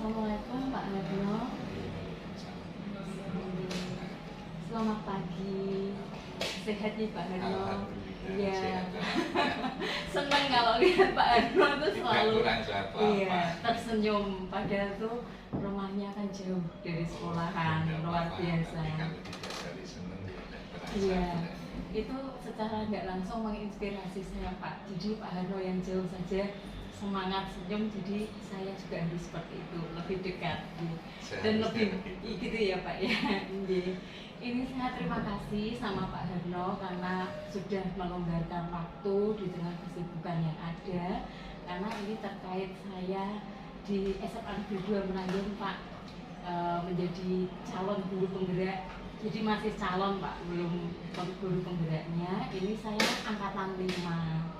Assalamualaikum Pak Harno. Selamat pagi. Sehat nih Pak Harno? Iya. Senang kalau lihat Pak Harno tuh selalu tersenyum. Padahal tuh rumahnya kan jauh dari sekolahan, luar biasa. Iya. Itu secara nggak langsung menginspirasi saya Pak. Jadi Pak Harno yang jauh saja semangat senyum, jadi saya juga harus seperti itu, lebih dekat dan lebih gitu ya Pak ya. Ini saya terima kasih sama Pak Harno karena sudah melonggarkan waktu di tengah kesibukan yang ada, karena ini terkait saya di SMA Negeri 2 Meranggen Pak, menjadi calon guru penggerak. Jadi masih calon Pak, belum guru penggeraknya. Ini saya angkatan 5,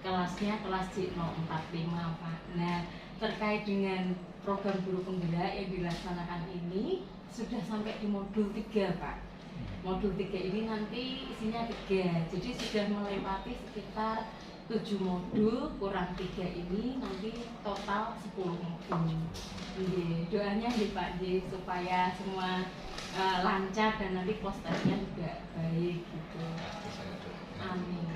kelasnya kelas C045 Pak. Nah, terkait dengan program guru penggerak yang dilaksanakan ini sudah sampai di modul 3 Pak. Modul 3 ini nanti isinya 3, jadi sudah melewati sekitar 7 modul kurang 3 ini nanti total 10 modul. Doanya nih Pak, supaya semua lancar dan nanti posternya juga baik gitu. Amin.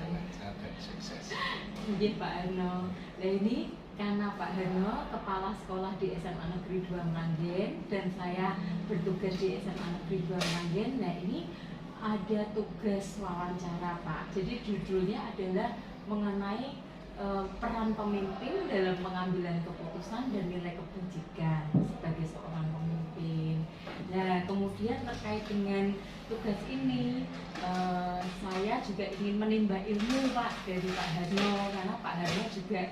Iya Pak Harno. Nah ini karena Pak Harno kepala sekolah di SMA Negeri 2 Meranggen dan saya bertugas di SMA Negeri 2 Meranggen. Nah ini ada tugas wawancara Pak. Jadi judulnya adalah mengenai peran pemimpin dalam pengambilan keputusan dan nilai kebajikan sebagai seorang pemimpin. Nah kemudian terkait dengan tugas ini saya juga ingin menimba ilmu Pak dari Pak Harno, karena Pak Harno juga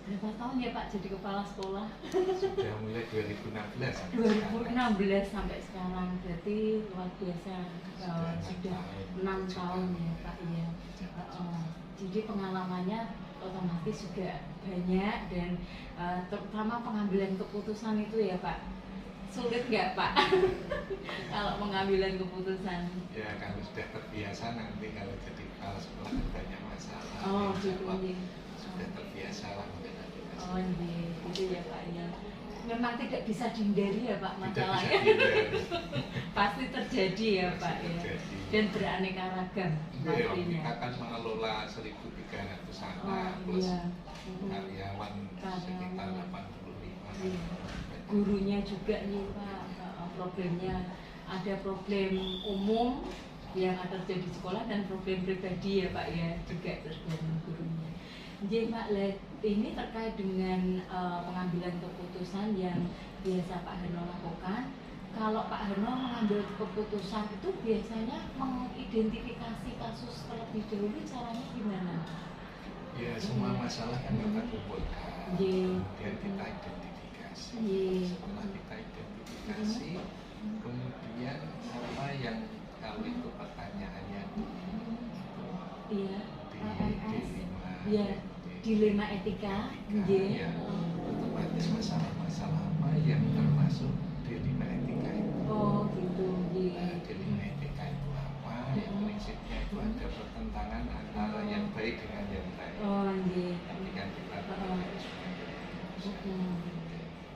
berapa tahun ya Pak jadi kepala sekolah? Sudah mulai 2016 sampai sekarang, berarti luar biasa. Sudah 6 tahun ya Pak ya. Jadi pengalamannya otomatis juga banyak dan terutama pengambilan keputusan itu ya Pak, sulit nggak Pak? Kalau pengambilan keputusan? Ya kalau sudah terbiasa nanti kalau jadi kepala sekolah banyak masalah. Oh gitu ya. Sudah terbiasa lah menghadapi masalah. Oh iya, gitu ya Pak ya. Memang tidak bisa dihindari ya Pak masalahnya. Pasti terjadi ya Pak ya. Dan beraneka ragam pastinya. Kita akan mengelola 1.300 anak plus karyawan sekitar 85. Iya. Gurunya juga nih Pak, problemnya ada problem umum yang ada terjadi di sekolah dan problem pribadi ya Pak ya, juga terjadi gurunya. Jadi Pak, ini terkait dengan pengambilan keputusan yang biasa Pak Harno lakukan. Kalau Pak Harno mengambil keputusan itu biasanya mengidentifikasi kasus terlebih dahulu, caranya gimana? Ya semua masalah kan kita kumpulkan, kemudian kita identifikasi. Setelah kita identifikasi, kemudian apa yang kalau itu pertanyaannya dilema etika, ya, otomatis masalah-masalah apa yang termasuk dilema etika itu. Oh gitu. Dilema etika itu apa? Yang prinsipnya itu ada pertentangan antara yang baik dengan yang baik. Oh iya. Tapi kan kita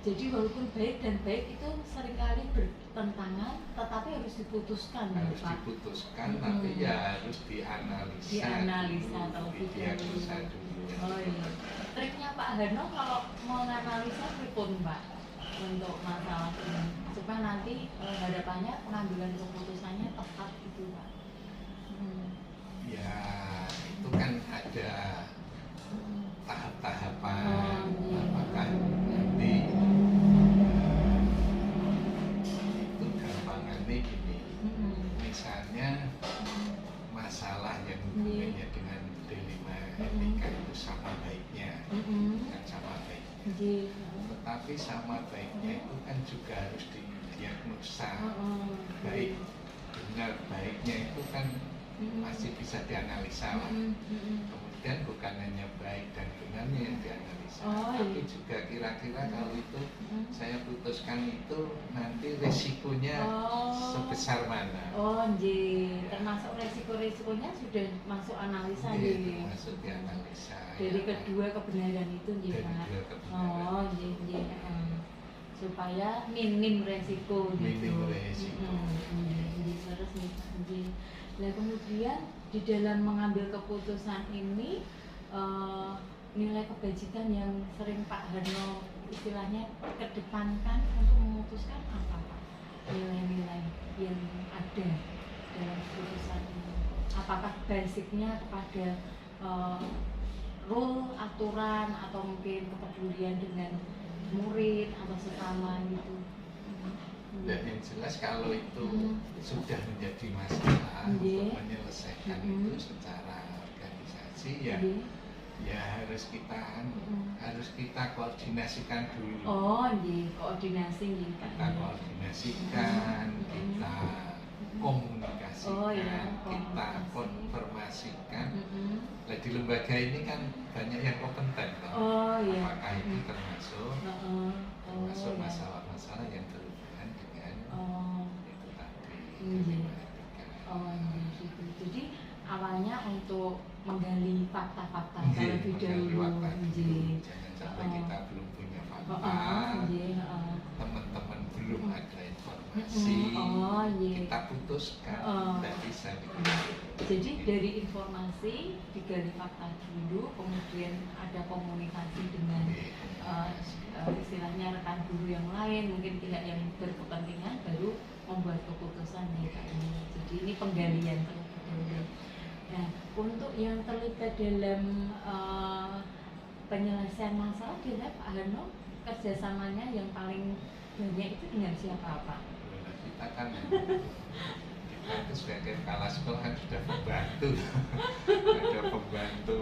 jadi walaupun baik dan baik itu seringkali bertentangan, tetapi harus diputuskan. Harus diputuskan, tapi ya harus dianalisa. Dianalisa terlebih dahulu. Oh iya. Triknya Pak Harno kalau menganalisa pripun Pak untuk masalah ini supaya nanti hadapannya pengambilan keputusannya tepat itu Pak. Ya itu kan ada tahap-tahapan. Apakah nanti itu gampangannya gini, misalnya masalah yang hubungannya dengan dilema etika itu sama baiknya, kan sama baiknya, tetapi sama baiknya itu kan juga harus didiagnosa. Baik benar baiknya itu kan masih bisa dianalisa lah. Kemudian bukan hanya baik dan benarnya yang dianalisa, tapi juga kira-kira kalau itu saya putuskan itu nanti resikonya sebesar mana. Oh termasuk resiko-resikonya sudah masuk analisa nih. Masuk di analisa. Dari kedua kebenaran itu Pak. Dari kedua kebenaran. Oh supaya minim resiko gitu. Minim resiko. Terus nih, nah kemudian di dalam mengambil keputusan ini nilai kebajikan yang sering Pak Harno istilahnya kedepankan untuk memutuskan apa Pak? Nilai-nilai yang ada dalam keputusan ini. Apakah basicnya kepada rule, aturan, atau mungkin kepedulian dengan murid atau sesama gitu? Dan yang jelas kalau itu sudah menjadi masalah untuk menyelesaikan itu secara organisasi ya harus kita koordinasikan dulu. Oh, koordinasi kita koordinasikan, kita komunikasikan, kita konfirmasikan. Nah, di lembaga ini kan banyak yang kompeten kan? Apakah itu termasuk masalah-masalah yang berhubungan dengan itu tadi. Jadi awalnya untuk menggali fakta-fakta terlebih dahulu. Jangan sampai kita belum punya fakta, teman-teman belum ada informasi, kita putuskan, tidak bisa. Jadi dari informasi digali fakta dulu, kemudian ada komunikasi dengan istilahnya rekan guru yang lain, mungkin pihak yang berkepentingan, baru membuat keputusan ini. Jadi ini penggalian terlebih dahulu. Nah, untuk yang terlibat dalam penyelesaian masalah di Pak Harno, kerjasamanya yang paling banyak itu dengan siapa Pak? Kita kan kita itu sebagai kepala sekolah kan sudah membantu, ada pembantu,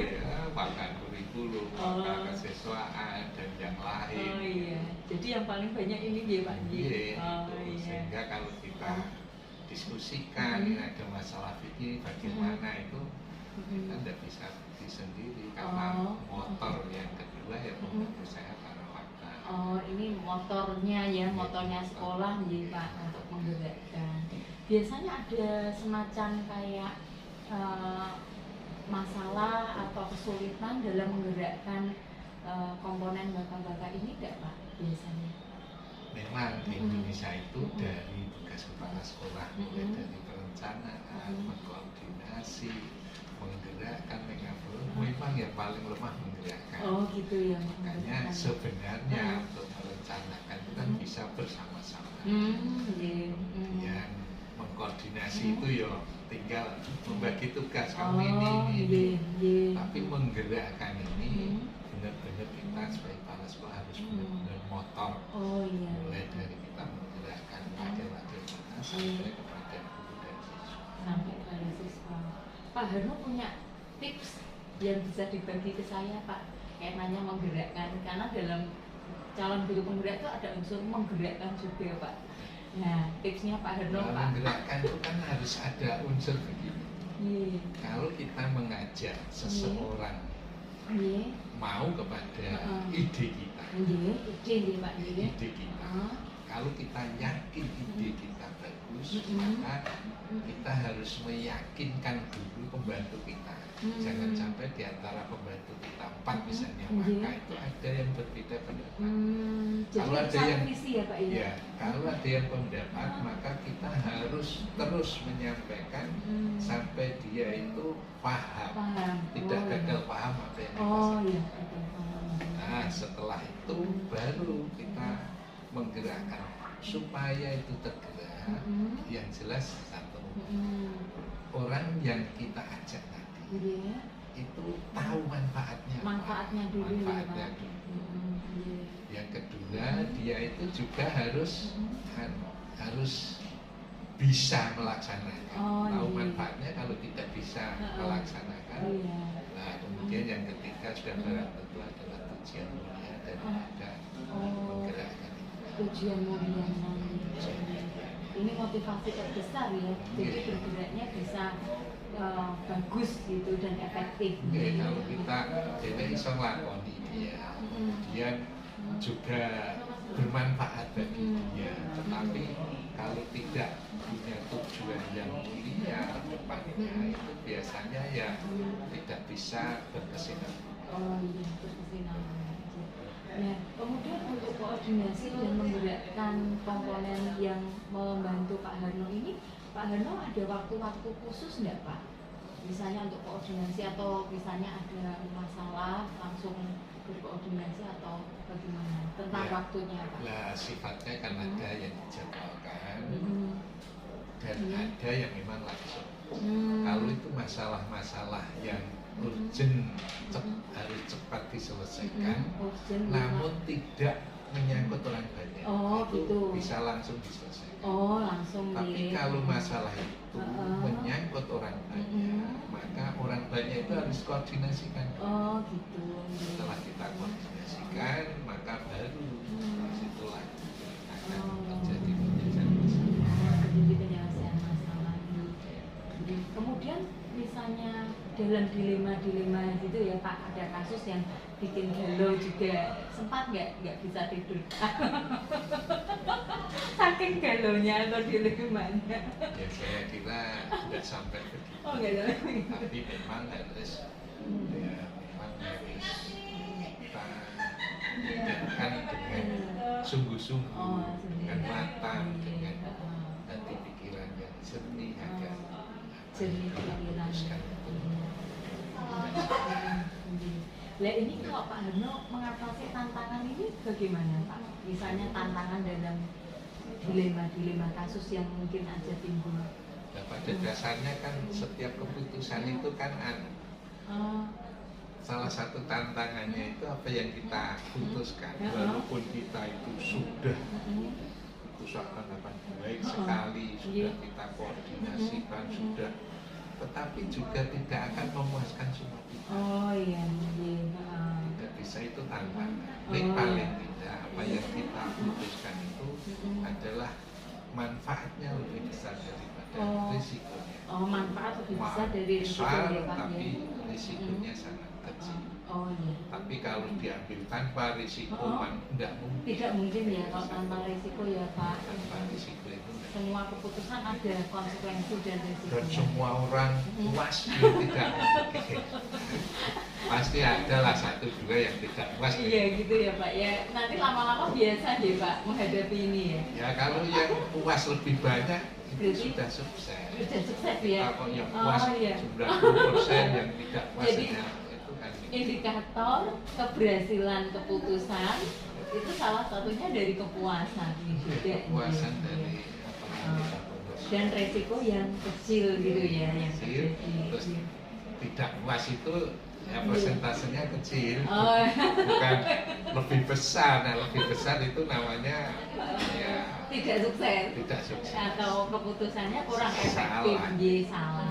ya, pakar kurikulum, pakar kesiswaan dan yang lain. Jadi yang paling banyak ini dia Pak. Sehingga kalau kita diskusikan ada masalah fikih bagaimana itu kita tidak bisa sendiri karena motor yang kedua ya pembantu saya para fakta. Ini motornya ya, motornya sekolah nih Pak untuk menggerakkan. Biasanya ada semacam kayak masalah atau kesulitan dalam menggerakkan komponen bakat-bakat ini tidak Pak biasanya? Memang di Indonesia itu dari tugas kepala sekolah mulai dari perencanaan, mengkoordinasi, menggerakkan, memang yang paling lemah menggerakkan. Gitu ya. Makanya sebenarnya untuk merencanakan itu kan bisa bersama-sama. Yang mengkoordinasi itu ya tinggal membagi tugas kamu ini. Tapi menggerakkan ini benar-benar kita sebagai kepala sekolah harus benar-benar motor. Mulai dari kita menggerakkan wakil-wakil mana sampai kepada guru dan siswa. Pak Harno punya tips yang bisa dibagi ke saya Pak, kayaknya menggerakkan, karena dalam calon guru penggerak itu ada unsur menggerakkan juga Pak. Nah, tipsnya Pak Harno Pak. Menggerakkan itu kan harus ada unsur begini. Kalau kita mengajak seseorang mau kepada ide kita, ide kita. Kalau kita yakin ide kita bagus, maka kita harus meyakinkan dulu pembantu kita. Jangan sampai di antara pembantu kita 4 misalnya, maka itu ada yang berbeda pendapat. Kalau ada yang visi ya Pak ya? Kalau ada yang pendapat, maka kita harus terus menyampaikan sampai dia itu paham. Tidak gagal paham apa yang kita sampaikan. Nah, setelah itu baru kita menggerakkan supaya itu tergerak. Yang jelas satu, orang yang kita ajak tadi itu tahu manfaatnya dulu. Yang kedua, dia itu juga harus bisa melaksanakan. Tahu manfaatnya, kalau tidak bisa melaksanakan. Nah, kemudian yang ketiga sudah barang tentu adalah tujuan mulia dan ada menggerakkan. Tujuan mulia ini motivasi terbesar ya. Jadi bergeraknya bisa bagus gitu dan efektif. Kalau kita jadi bisa ngelakoni dia, kemudian juga bermanfaat bagi dia. Tetapi kalau tidak punya tujuan yang mulia depannya, itu biasanya ya tidak bisa berkesinambungan. Berkesinambungan. Ya, kemudian untuk koordinasi dan menggerakkan komponen yang membantu Pak Harno ini, Pak Harno ada waktu-waktu khusus nggak Pak? Misalnya untuk koordinasi atau misalnya ada masalah langsung berkoordinasi atau bagaimana tentang ya, waktunya Pak? Nah, sifatnya kan ada yang dijadwalkan dan ada yang memang langsung. Kalau itu masalah-masalah yang urgent, harus cepat diselesaikan, namun tidak menyangkut orang banyak, itu gitu. bisa langsung diselesaikan. Langsung. Tapi kalau masalah itu menyangkut orang banyak, maka orang banyak itu harus koordinasikan. Gitu. Setelah kita koordinasikan, maka baru disitulah akan terjadi penyelesaian masalah. Penyelesaian masalah. Kemudian misalnya dalam dilema-dilema gitu ya Pak, ada kasus yang bikin galau juga, sempat nggak bisa tidur saking galaunya atau dilemanya? Ya saya kira tidak sampai begitu. Tapi memang harus ya memang harus kita pikirkan dengan sungguh-sungguh, dengan matang, dengan hati pikiran yang jernih agar jernih pikiran. Nah ini kalau Pak Harno mengatasi tantangan ini bagaimana Pak? Misalnya tantangan dalam dilema-dilema kasus yang mungkin aja timbul. Nah, pada dasarnya kan setiap keputusan itu kan salah satu tantangannya itu apa yang kita putuskan, walaupun kita itu sudah putuskan apa baik sekali, sudah kita koordinasikan, sudah, tetapi juga tidak akan memuaskan semua kita. Tidak bisa, itu tantangan. Paling tidak apa yang kita putuskan itu adalah manfaatnya lebih besar daripada risikonya. Manfaat lebih besar dari risikonya, tapi risikonya sangat kecil. Tapi kalau diambil tanpa risiko, tidak mungkin. Tidak mungkin ya kalau tanpa risiko ya Pak. Tanpa risiko itu semua keputusan ada konsekuensi dan risiko. Dan semua orang puas tidak mungkin. Pasti ada lah satu dua yang tidak puas. Iya gitu ya Pak. Ya nanti lama-lama biasa deh Pak menghadapi ini ya. Ya kalau yang puas lebih banyak itu sudah sukses. Sudah sukses ya. Kalau yang puas 90%, yang tidak puas jadi, itu kan indikator keberhasilan keputusan itu salah satunya dari kepuasan. Kepuasan dari dan resiko yang kecil gitu ya, yang kecil. Terus tidak puas itu ya persentasenya kecil, bukan lebih besar. Nah lebih besar itu namanya ya tidak sukses atau keputusannya kurang efektif. Salah.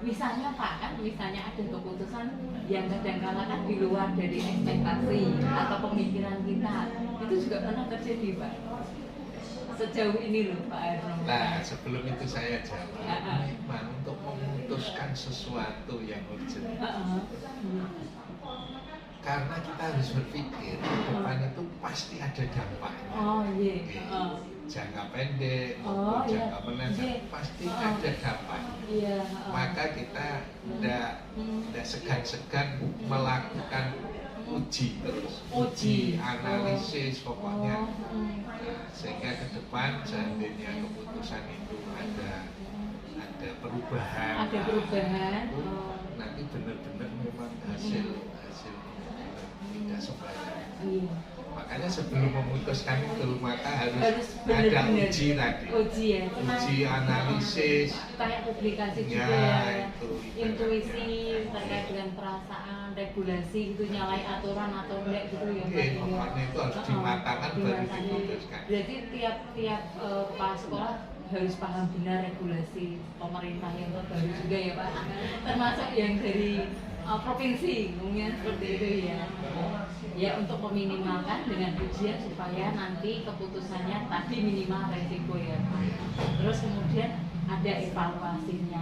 Misalnya Pak, kan misalnya ada keputusan yang kadang-kala kan di luar dari ekspektasi atau pemikiran kita, itu juga pernah terjadi Pak sejauh ini loh Pak Harno. Nah sebelum itu saya jawab, memang untuk memutuskan sesuatu yang urgent, karena kita harus berpikir depan itu pasti ada dampaknya. Jangka pendek maupun jangka menengah pasti ada dampaknya. Maka kita tidak segan-segan melakukan uji analisis pokoknya. Sehingga ke depan seandainya keputusan itu ada perubahan, nanti benar-benar memang hasil tidak sembarangan. Makanya sebelum memutuskan itu maka harus ada uji tadi, uji analisis, kayak publikasi juga ya, intuisi terkait dengan perasaan, regulasi gitu, nyalain aturan atau enggak gitu ya Pak. Pokoknya itu harus dimatangkan baru diputuskan. Berarti tiap kepala sekolah harus paham benar regulasi pemerintah yang terbaru juga ya Pak, termasuk yang dari provinsi, mungkin seperti itu ya. Ya untuk meminimalkan dengan ujian supaya nanti keputusannya tadi minimal resiko ya Pak. Terus kemudian ada evaluasinya.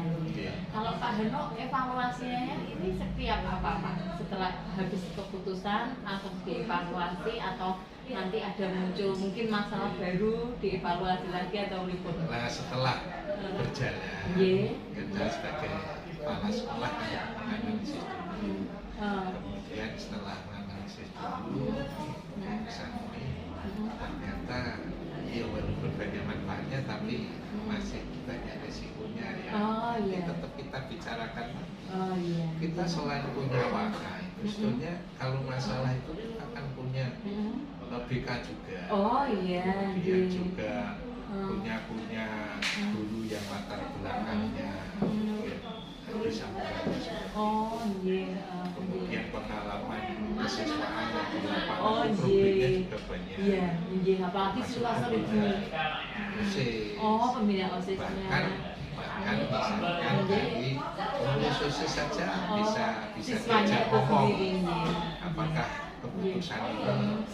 Kalau Pak Harno evaluasinya ini setiap apa Pak? Setelah habis keputusan langsung dievaluasi atau nanti ada muncul mungkin masalah baru dievaluasi lagi atau report? Nah setelah berjalan, kita sebagai kepala sekolah menganalisis dulu. Kemudian setelah menganalisis analisis dulu jurusan ini, ternyata ya walaupun banyak manfaatnya tapi masih banyak resikonya ya. Tetap kita bicarakan. Kita selain punya warna itu sebetulnya kalau masalah itu kita akan punya BK juga. Kemudian juga punya guru yang latar belakangnya bisa membantu. Kemudian pengalaman kesiswaan yang di lapangan problemnya juga banyak. Apalagi situasi begini. Pembinaan OSIS-nya. Bahkan misalkan dari pengurus OSIS saja bisa diajak ngomong apakah keputusan ini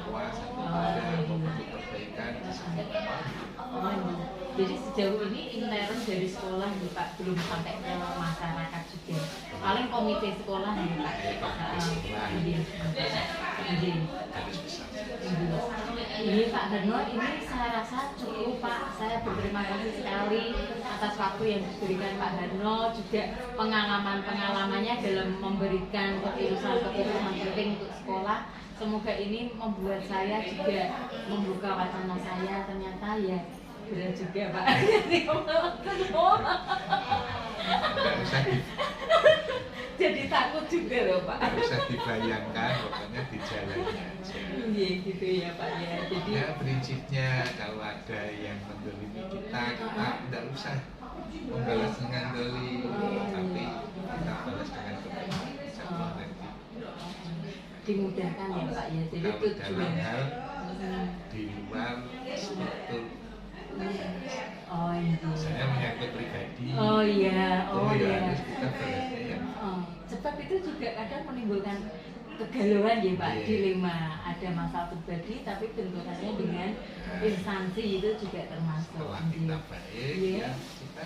puas atau tidak, membutuhkan perbaikan jadi sejauh ini intern dari sekolah nih Pak, belum sampai ke masyarakat juga. Paling komite sekolah nih Pak. Ini Pak Harno, ini saya rasa cukup Pak. Saya berterima kasih sekali atas waktu yang diberikan Pak Harno, juga pengalaman-pengalamannya dalam memberikan keputusan-keputusan penting untuk sekolah. Semoga ini membuat saya juga membuka wacana saya, ternyata ya berat juga Pak. Jadi takut juga loh Pak. Nggak usah dibayangkan, pokoknya dijalani aja. Iya gitu ya Pak ya. Jadi ya prinsipnya kalau ada yang mendolimi kita tidak usah membalas dengan dolim, tapi kita balas dengan kebaikan. Nanti dimudahkan ya Pak ya. Jadi kalau dalam hal di luar struktur. Saya menyangkut pribadi. Harus kita balasnya ya. Sebab itu juga kadang menimbulkan kegalauan ya Pak, dilema. Ada masalah pribadi tapi bentukannya dengan instansi itu juga termasuk. Setelah kita baik ya kita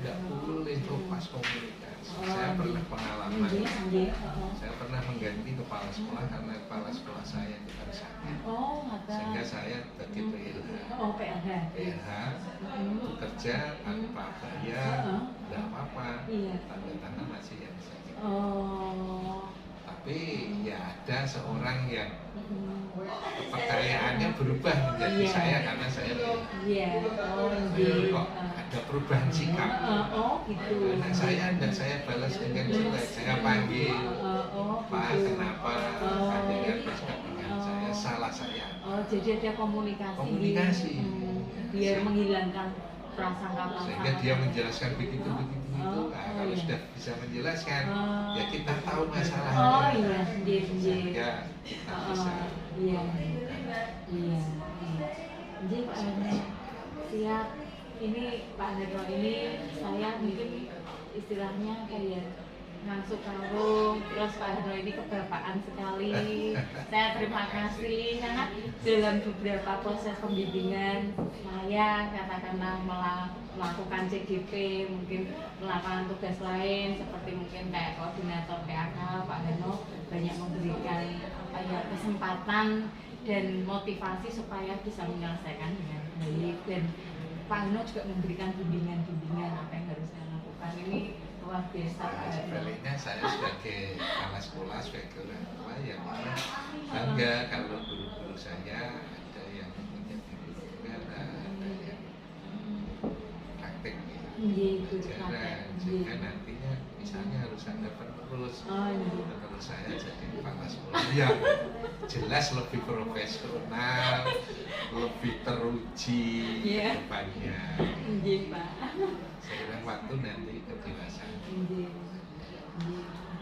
tidak boleh lepas komunikasi. Saya pernah pengalaman. Saya pernah mengganti kepala sekolah karena kepala sekolah saya itu sakit. Sehingga saya jadi PLH. Bekerja tanpa bayar, tidak apa-apa. Tanda tangan masih yang sakit. Tapi ya ada seorang yang kepercayaannya berubah menjadi saya karena saya kok ada perubahan sikap. Nah, saya balas dengan jelek. Saya panggil Pak, kenapa dengan bersikap dengan saya, salah saya. Jadi ada komunikasi. Biar menghilangkan prasangka. Sehingga dia menjelaskan begitu. Kalau sudah bisa menjelaskan, ya kita tahu masalahnya. Sehingga kita bisa. Jadi Pak Harno siap. Ini Pak Harno ini saya mungkin istilahnya kayak ngasuh karung, terus Pak Harno ini kebapaan sekali. Saya terima kasih karena dalam beberapa proses pembimbingan saya katakanlah melakukan CGP, mungkin melakukan tugas lain seperti mungkin kayak koordinator PAK, Pak Harno banyak memberikan kesempatan dan motivasi supaya bisa menyelesaikan dengan baik, dan Pak Harno juga memberikan bimbingan apa yang harus saya lakukan. Ini luar biasa. Sebaliknya saya sebagai kepala sekolah, sebagai orang tua yang bangga kalau guru-guru saya ada yang menjadi guru negara, ada yang praktek pelajaran, sehingga nantinya misalnya harus ada penerus. Terus saya jadi kepala sekolah yang jelas lebih profesional, lebih teruji depannya. Seiring waktu nanti kedewasaan.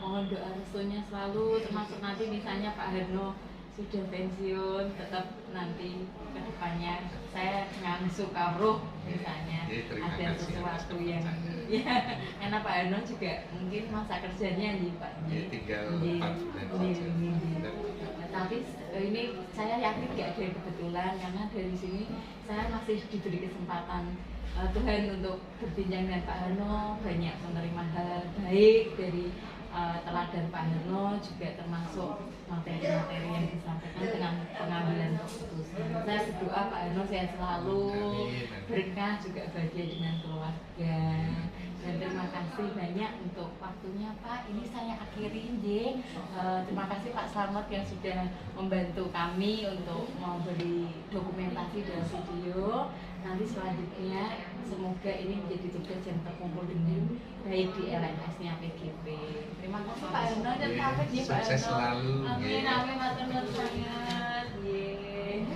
Mohon doa restunya selalu, termasuk nanti misalnya Pak Harno sudah pensiun, tetap nanti ke depannya saya ngangsu kawruh misalnya ada sesuatu yang karena Pak Harno juga mungkin masa kerjanya nih Pak. Tinggal 4 bulan saja. Tapi ini saya yakin gak ada kebetulan karena dari sini saya masih diberi kesempatan Tuhan untuk berbincang dengan Pak Harno, banyak menerima hal baik dari teladan Pak Harno, juga termasuk materi-materi yang disampaikan dengan pengambilan keputusan. Saya berdoa Pak Harno sehat selalu, berkah juga bahagia dengan keluarga. Dan terima kasih banyak untuk waktunya Pak. Ini saya akhiri nggih. Terima kasih Pak Slamet yang sudah membantu kami untuk memberi dokumentasi dan video. Nanti selanjutnya semoga ini menjadi tugas yang terkumpul dengan baik di LMS-nya PGP. Terima kasih Pak Harno dan pamit ya Pak Harno. Sukses selalu. Amin amin matur nuwun sangat. Nggih.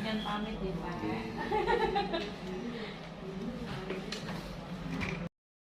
Dan pamit ya Pak.